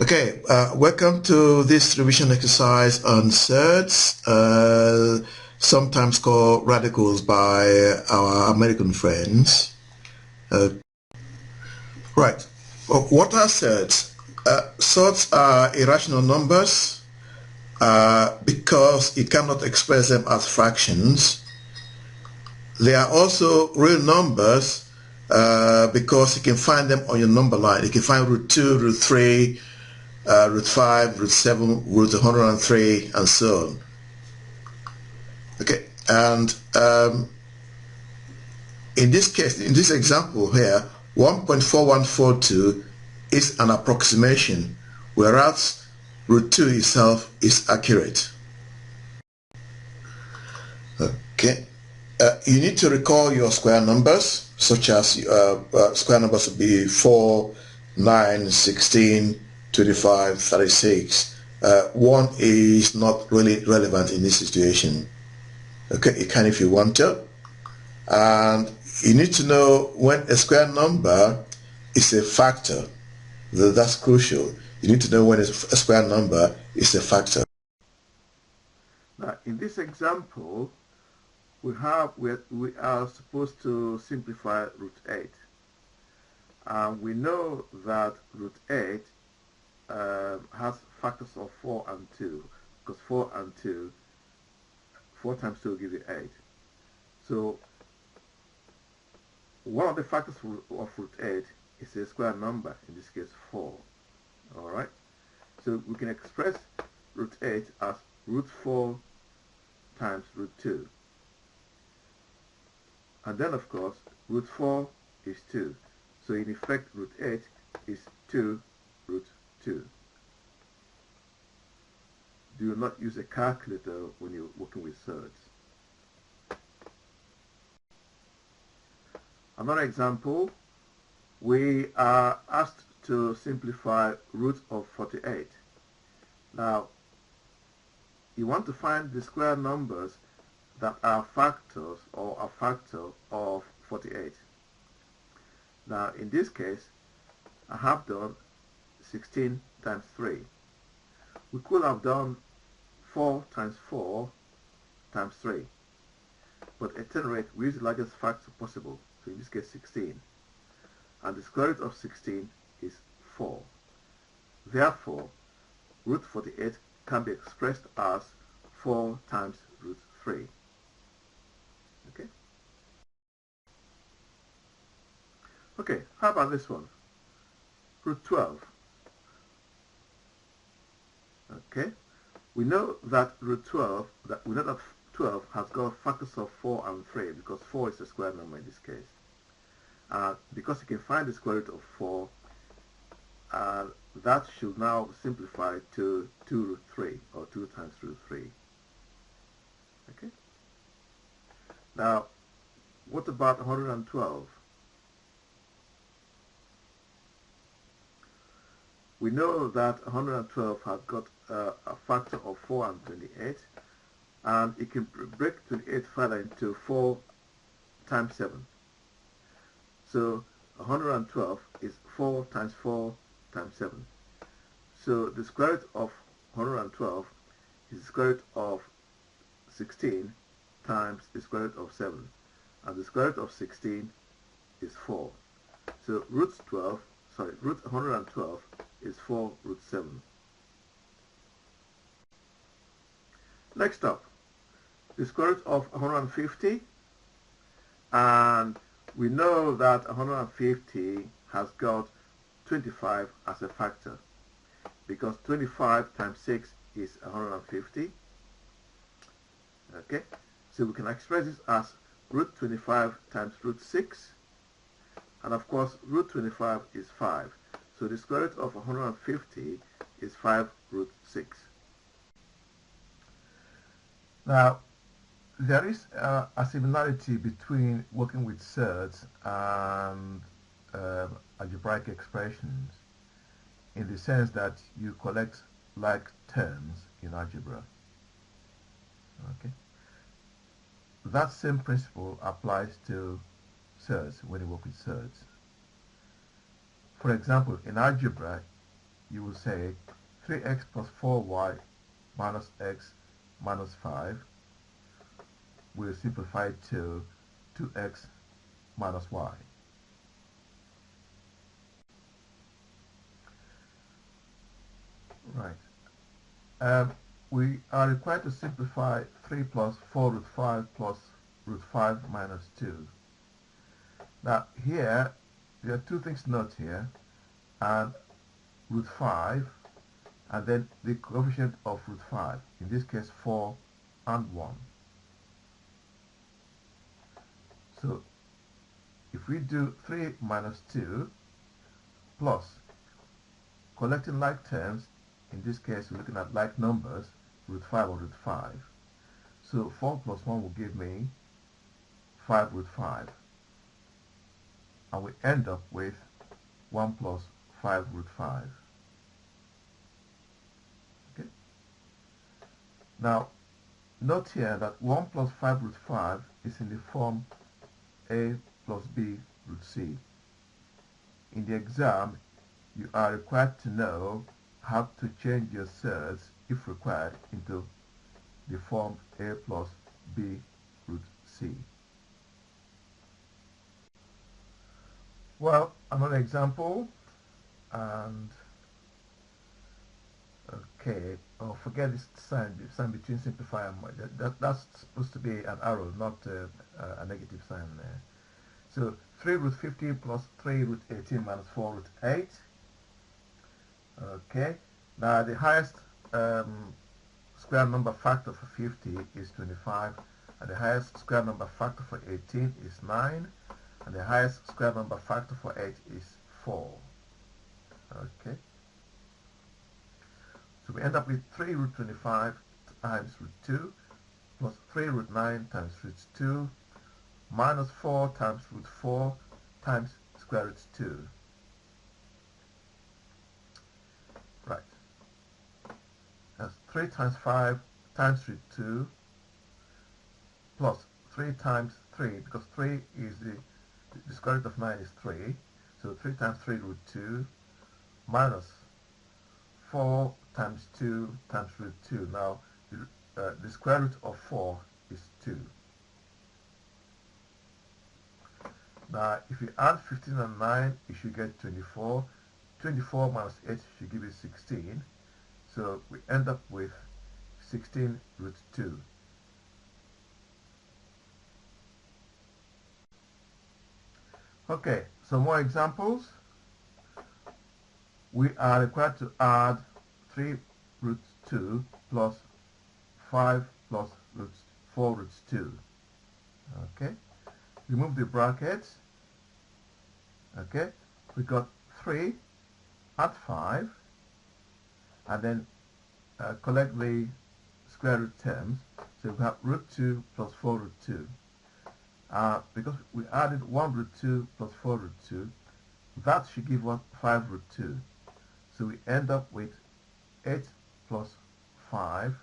Okay, welcome to this revision exercise on surds, sometimes called radicals by our American friends. Right, what are surds? Surds are irrational numbers because you cannot express them as fractions. They are also real numbers because you can find them on your number line. You can find root 2, root 3, root 5, root 7, root 103, and so on. Okay, and in this case, in this example here, 1.4142 is an approximation, whereas root 2 itself is accurate. Okay, you need to recall your square numbers, such as square numbers would be 4, 9, 16, 25, 36. 1 is not really relevant in this situation. Okay, you can if you want to. And you need to know when a square number is a factor. That's crucial. You need to know when a square number is a factor. Now, in this example, we are supposed to simplify root 8. And we know that root 8 has factors of 4 and 2, because 4 times 2 will give you 8. So one of the factors of root 8 is a square number, in this case 4. Alright? So we can express root 8 as root 4 times root 2. And then of course root 4 is 2. So in effect root 8 is 2 root 2. Do not use a calculator when you're working with surds. Another example, we are asked to simplify root of 48. Now, you want to find the square numbers that are factors or a factor of 48. Now, in this case, I have done 16 times 3. We could have done 4 times 4 times 3. But at any rate, we use the largest factor possible. So in this case 16, and the square root of 16 is 4. Therefore, root 48 can be expressed as 4 times root 3. Okay? Okay, how about this one? Root 12. Okay? We know that root 12, we know that 12 has got factors of 4 and 3 because 4 is a square number in this case. Because you can find the square root of 4, that should now simplify to 2 root 3 or 2 times root 3. Okay? Now, what about 112? We know that 112 has got a factor of 4 and 28, and it can break 28 further into 4 times 7. So 112 is 4 times 4 times 7. So the square root of 112 is the square root of 16 times the square root of 7. And the square root of 16 is 4. So root 112 is 4 root 7. Next up, the square root of 150, and we know that 150 has got 25 as a factor because 25 times 6 is 150. Okay, so we can express this as root 25 times root 6, and of course root 25 is 5. So the square root of 150 is 5 root 6. Now, there is a similarity between working with surds and algebraic expressions in the sense that you collect like terms in algebra. Okay. That same principle applies to surds when you work with surds. For example, in algebra, you will say 3x plus 4y minus x minus 5 will simplify to 2x minus y. Right. We are required to simplify 3 plus 4 root 5 plus root 5 minus 2. Now here, there are two things to note here, and root 5, and then the coefficient of root 5, in this case 4 and 1. So if we do 3 minus 2 plus, collecting like terms, in this case we're looking at like numbers, root 5 or root 5. So 4 plus 1 will give me 5 root 5. And we end up with 1 plus 5 root 5. Okay. Now, note here that 1 plus 5 root 5 is in the form a plus b root c. In the exam, you are required to know how to change your surds, if required, into the form a plus b root c. Well, another example, and okay, oh, forget this sign between simplify and that's supposed to be an arrow, not a negative sign there. So 3 root 15 plus 3 root 18 minus 4 root 8. Okay, now the highest square number factor for 50 is 25, and the highest square number factor for 18 is 9, and the highest square number factor for 8 is 4. Okay, so we end up with 3 root 25 times root 2 plus 3 root 9 times root 2 minus 4 times root 4 times square root 2. Right. That's 3 times 5 times root 2 plus 3 times 3, because 3 is the square root of 9 is 3. So 3 times 3 root 2 minus 4 times 2 times root 2. Now, the square root of 4 is 2. Now, if you add 15 and 9, you should get 24. 24 minus 8 should give you 16. So we end up with 16 root 2. Okay, some more examples. We are required to add 3 root 2 plus 5 plus root 4 root 2. Okay, remove the brackets. Okay, we got 3, add 5, and then collect the square root terms. So we have root 2 plus 4 root 2. Because we added 1 root 2 plus 4 root 2, that should give us 5 root 2. So we end up with 8 plus 5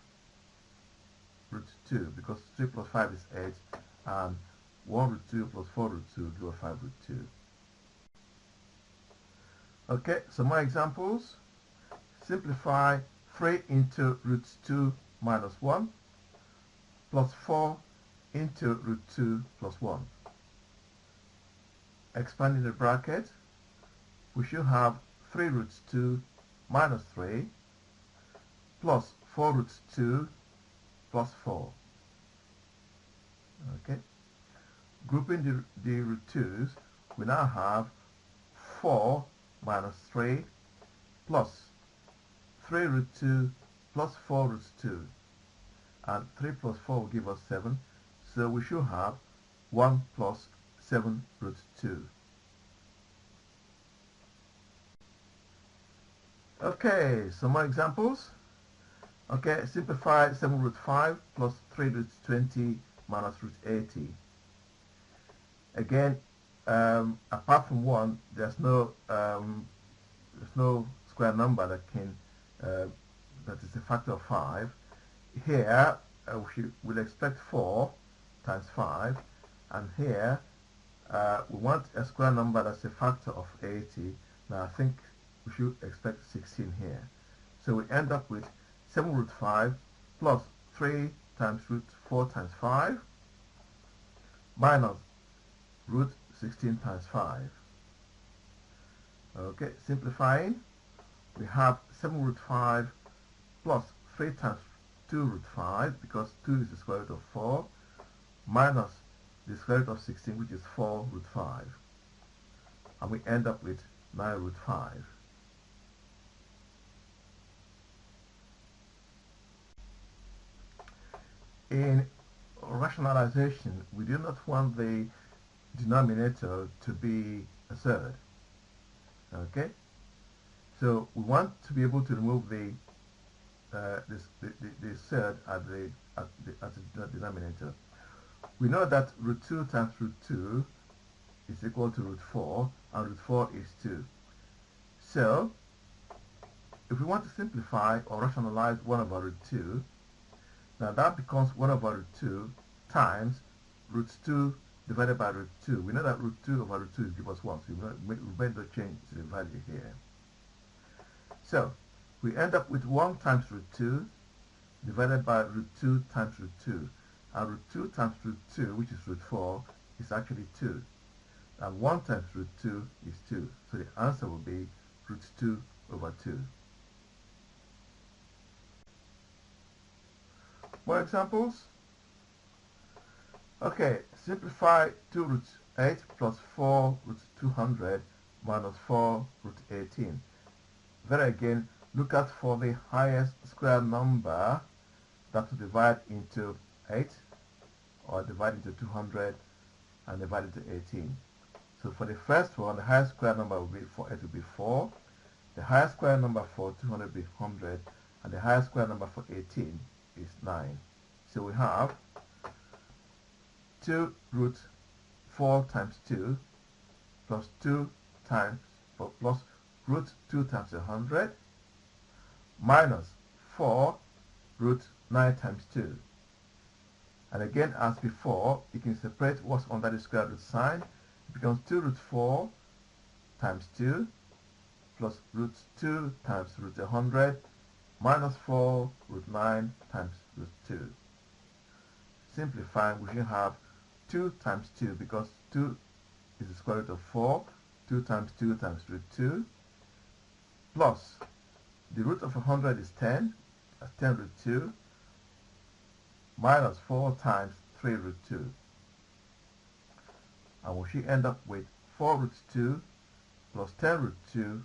root 2, because 3 plus 5 is 8, and 1 root 2 plus 4 root 2 give us 5 root 2. Okay, some more examples. Simplify 3 into root 2 minus 1 plus 4 into root 2 plus 1. Expanding the bracket, we should have 3 root 2 minus 3 plus 4 root 2 plus 4. Okay. Grouping the root 2's, we now have 4 minus 3 plus 3 root 2 plus 4 root 2. And 3 plus 4 will give us 7. So we should have 1 plus 7 root 2. Okay, some more examples. Okay, simplify 7 root 5 plus 3 root 20 minus root 80. Again, apart from 1, there's no square number that can that is a factor of 5. Here we'll expect 4 times 5, and here we want a square number that's a factor of 80. Now I think we should expect 16 here. So we end up with 7 root 5 plus 3 times root 4 times 5 minus root 16 times 5. Okay, simplifying, we have 7 root 5 plus 3 times 2 root 5, because 2 is the square root of 4, minus the square root of 16, which is 4 root 5. And we end up with 9 root 5. In rationalization, we do not want the denominator to be a surd. Okay? So we want to be able to remove the surd at the denominator. We know that root 2 times root 2 is equal to root 4, and root 4 is 2. So, if we want to simplify or rationalize 1 over root 2, now that becomes 1 over root 2 times root 2 divided by root 2. We know that root 2 over root 2 gives us 1, so we made no change to the value here. So, we end up with 1 times root 2 divided by root 2 times root 2. And root 2 times root 2, which is root 4, is actually 2. And 1 times root 2 is 2. So the answer will be root 2 over 2. More examples? Okay, simplify 2 root 8 plus 4 root 200 minus 4 root 18. There again, look out for the highest square number that will divide into 8, or divide into 200 and divide into 18. So for the first one, the highest square number will be for 8 will be 4, the highest square number for 200 will be 100, and the highest square number for 18 is 9. So we have 2 root 4 times 2 plus 2 times plus root 2 times 100 minus 4 root 9 times 2. And again, as before, you can separate what's under the square root sign. It becomes 2 root 4 times 2 plus root 2 times root 100 minus 4 root 9 times root 2. Simplifying, we should have 2 times 2, because 2 is the square root of 4. 2 times 2 times root 2 plus the root of 100 is 10, that's 10 root 2, minus 4 times 3 root 2. And we should end up with 4 root 2 plus 10 root 2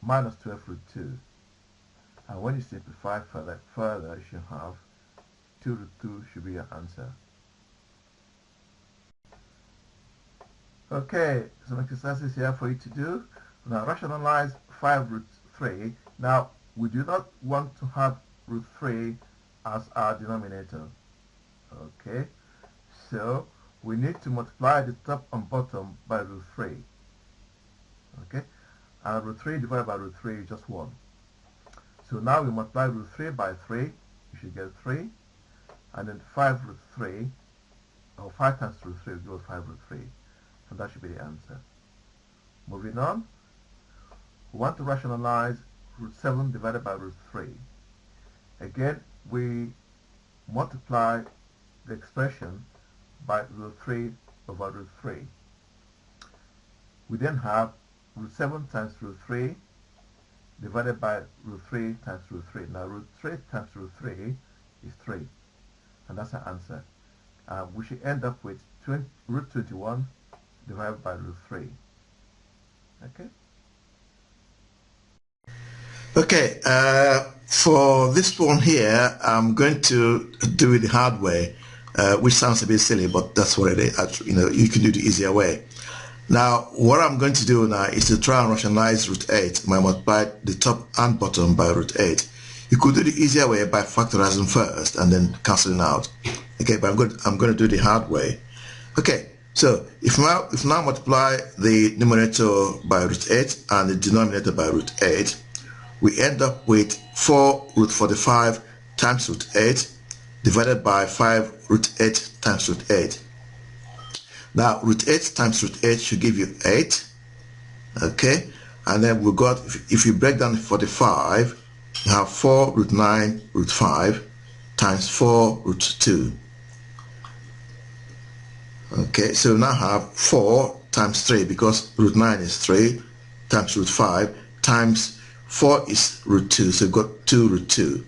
minus 12 root 2. And when you simplify further, you should have 2 root 2 should be your answer. Okay, some exercises here for you to do. Now rationalize 5 root 3. Now we do not want to have root 3 as our denominator. Okay, so we need to multiply the top and bottom by root 3. Okay, and root 3 divided by root 3 is just 1. So now we multiply root 3 by 3, you should get 3, and then 5 root 3, or 5 times root 3 will give us 5 root 3, and that should be the answer. Moving on, we want to rationalize root 7 divided by root 3. Again, we multiply the expression by root 3 over root 3. We then have root 7 times root 3 divided by root 3 times root 3. Now root 3 times root 3 is 3, and that's our answer. We should end up with root 21 divided by root 3. Okay? Okay, for this one here, I'm going to do it the hard way, which sounds a bit silly, but that's what it is. You know, you can do the easier way. Now, what I'm going to do now is to try and rationalize root 8. I multiply the top and bottom by root 8. You could do the easier way by factorizing first and then cancelling out. Okay, but I'm going to do the hard way. Okay, so if now multiply the numerator by root 8 and the denominator by root 8, we end up with 4 root 45 times root 8 divided by 5 root 8 times root 8. Now root 8 times root 8 should give you 8. Okay, And then we got, if you break down 45, you have 4 root 9 root 5 times 4 root 2. Okay, so we now have 4 times 3, because root 9 is 3 times root 5 times 4 is root 2, so you've got 2 root 2.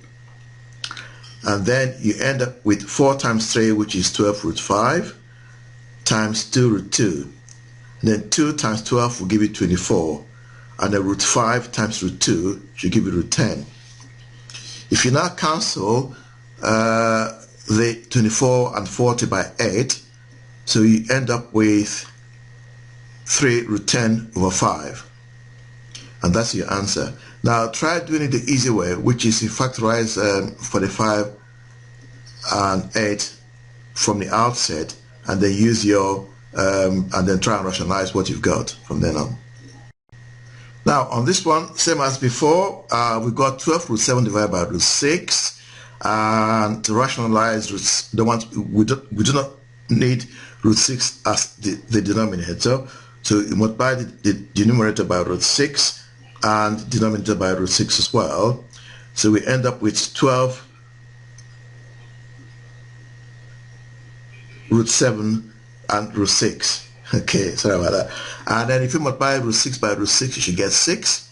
And then you end up with 4 times 3, which is 12 root 5 times 2 root 2. And then 2 times 12 will give you 24. And then root 5 times root 2 should give you root 10. If you now cancel the 24 and 40 by 8, so you end up with 3 root 10 over 5. And that's your answer. Now try doing it the easy way, which is you factorize 45 and 8 from the outset, and then use your and then try and rationalize what you've got from then on. Now on this one, same as before, we've got 12 root 7 divided by root 6, and to rationalize roots, we do not need root 6 as the denominator, so you multiply the numerator by root 6 and denominator by root 6 as well. So we end up with 12 root 7 and root 6. Okay, sorry about that. And then if you multiply root 6 by root 6, you should get 6.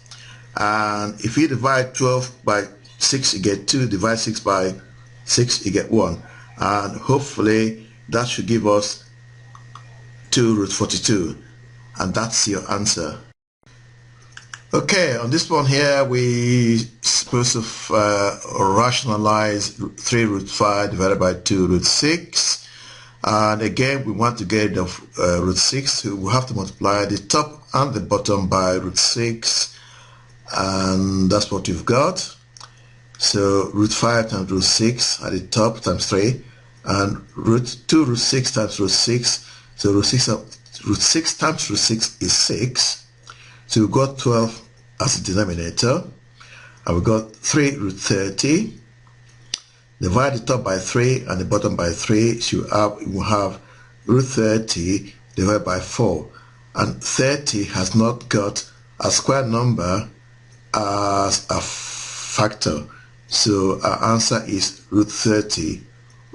And if you divide 12 by 6, you get 2. Divide 6 by 6, you get 1. And hopefully that should give us 2 root 42. And that's your answer. Okay, on this one here, we supposed to rationalize 3 root 5 divided by 2 root 6. And again, we want to get rid of root 6, so we have to multiply the top and the bottom by root 6. And that's what you've got. So root 5 times root 6 at the top times 3. And 2 root 6 times root 6. So root 6 times root 6 is 6. So we've got 12 as a denominator, and we've got 3 root 30. Divide the top by 3 and the bottom by 3, so you will have root 30 divided by 4. And 30 has not got a square number as a factor, so our answer is root 30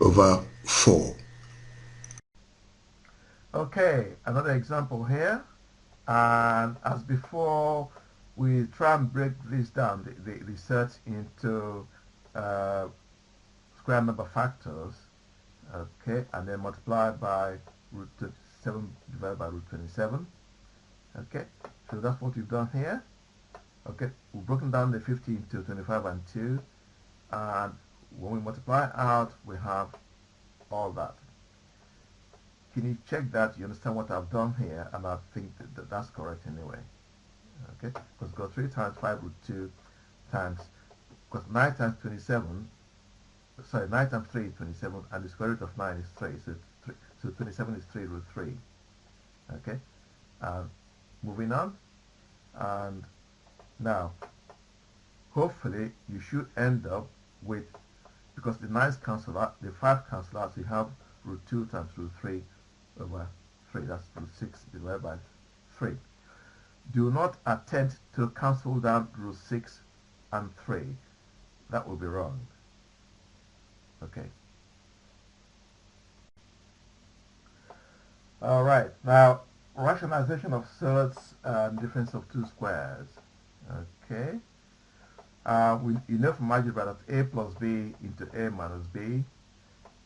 over 4. Okay, another example here, and as before, we try and break this down, the sets into square number factors, okay, and then multiply by root 27 divided by root 27. Okay, so that's what we've done here. Okay, we've broken down the 50 into 25 and 2, and when we multiply out, we have all that. Can you check that you understand what I've done here? And I think that's correct anyway. Okay, because go 3 times 5 root 2 times, because 9 times 27, sorry, 9 times 3 is 27, and the square root of 9 is 3, so 27 is 3 root 3. Okay, moving on, and now hopefully you should end up with, because the 9's cancel out, the 5 cancel out, so you have root 2 times root 3 over 3, that's root 6 divided by 3. Do not attempt to cancel down root 6 and 3. That will be wrong. Okay. Alright, now rationalization of surds and difference of two squares. Okay. You know from algebra that a plus b into a minus b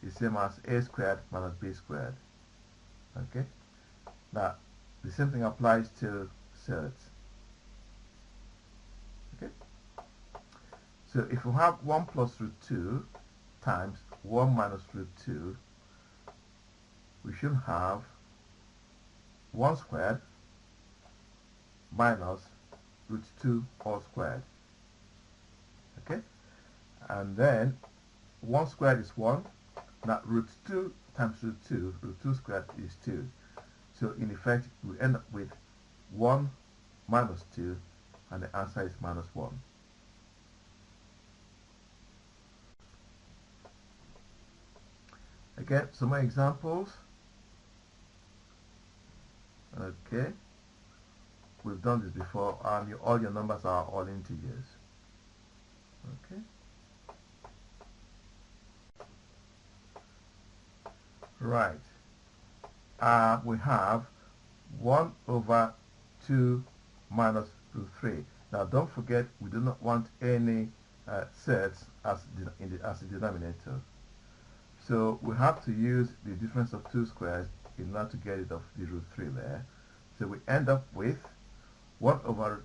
is same as a squared minus b squared. Okay. Now the same thing applies to surds. Okay. So if you have 1 plus root 2 times 1 minus root 2, we should have 1 squared minus root 2 all squared. Okay, and then 1 squared is 1. Now root 2 times root 2, root 2 squared is 2. So in effect, we end up with 1 minus 2, and the answer is minus 1. Again, some more examples. Okay. we've done this before, and all your numbers are all integers. Okay. Right. We have 1 over 2 minus root 3. Now don't forget, we do not want any sets as a denominator. So we have to use the difference of two squares in order to get rid of the root 3 there. So we end up with 1 over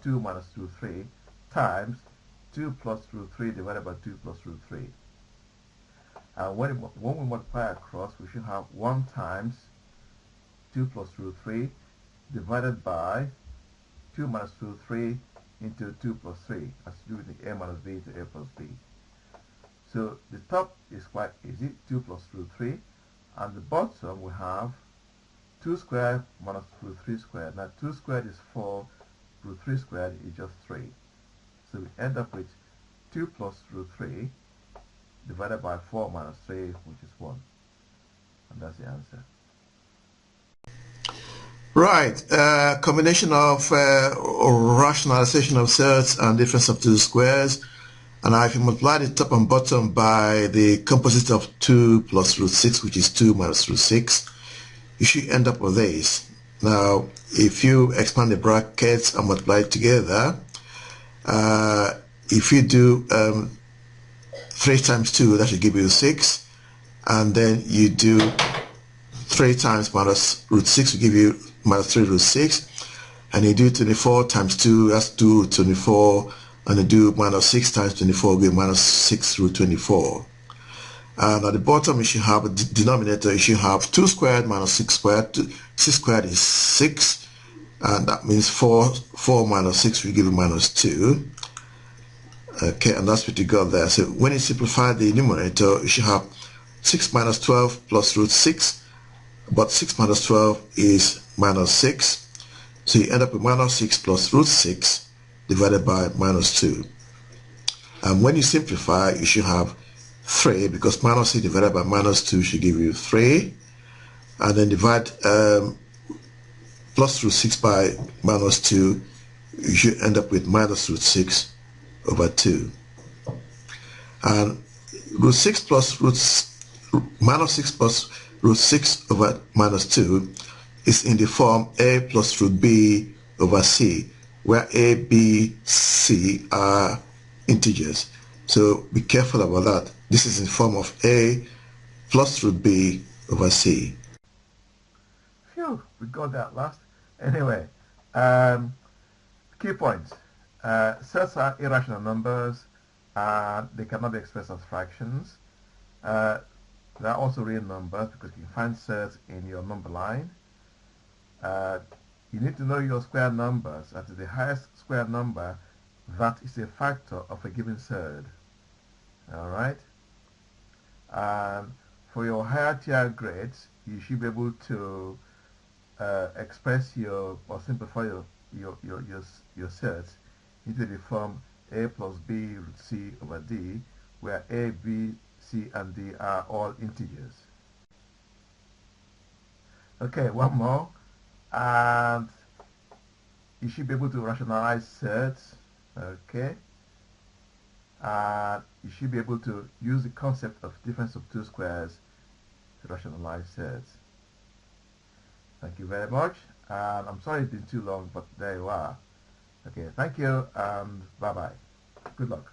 2 minus root 3 times 2 plus root 3 divided by 2 plus root 3. And when we multiply across, we should have 1 times 2 plus root 3 divided by 2 minus root 3 into 2 plus 3, as to do with the a minus b to a plus b. So the top is quite easy, 2 plus root 3, and the bottom we have 2 squared minus root 3 squared. Now 2 squared is 4, root 3 squared is just 3. So we end up with 2 plus root 3 divided by 4 minus 3, which is 1. And that's the answer. Right, combination of rationalization of surds and difference of two squares. And now if you multiply the top and bottom by the composite of 2 plus root 6, which is 2 minus root 6, you should end up with this. Now, if you expand the brackets and multiply it together, if you do 3 times 2, that should give you 6. And then you do 3 times minus root 6 will give you minus 3 root 6. And you do 24 times 2, that's 2 root 24. And you do minus 6 times 24 will give minus 6 root 24. And at the bottom you should have a denominator. You should have 2 squared minus 6 squared. 6 squared is 6. And that means 4 minus 6 will give you minus 2. Okay, and that's what you got there. So when you simplify the numerator, you should have 6 minus 12 plus root 6. But 6 minus 12 is minus 6. So you end up with minus 6 plus root 6 divided by minus 2. And when you simplify, you should have 3, because minus 6 divided by minus 2 should give you 3. And then divide plus root 6 by minus 2, you should end up with minus root 6 over 2. And root 6 plus minus 6 plus root 6 over minus 2 is in the form a plus root b over c, where a, b, c are integers. So be careful about that. This is in the form of a plus root b over c. Phew, we got that last. Anyway, key points. Sets are irrational numbers, and they cannot be expressed as fractions. There are also real numbers, because you can find sets in your number line. You need to know your square numbers. That is the highest square number that is a factor of a given surd. Alright? And for your higher tier grades, you should be able to express or simplify your surds into the form a plus b root c over d, where a, b, c, and d are all integers. Okay, one more. And you should be able to rationalize surds. Okay, you should be able to use the concept of difference of two squares to rationalize surds. Thank you very much, and I'm sorry it's been too long, but there you are. Okay, thank you, and bye-bye. Good luck.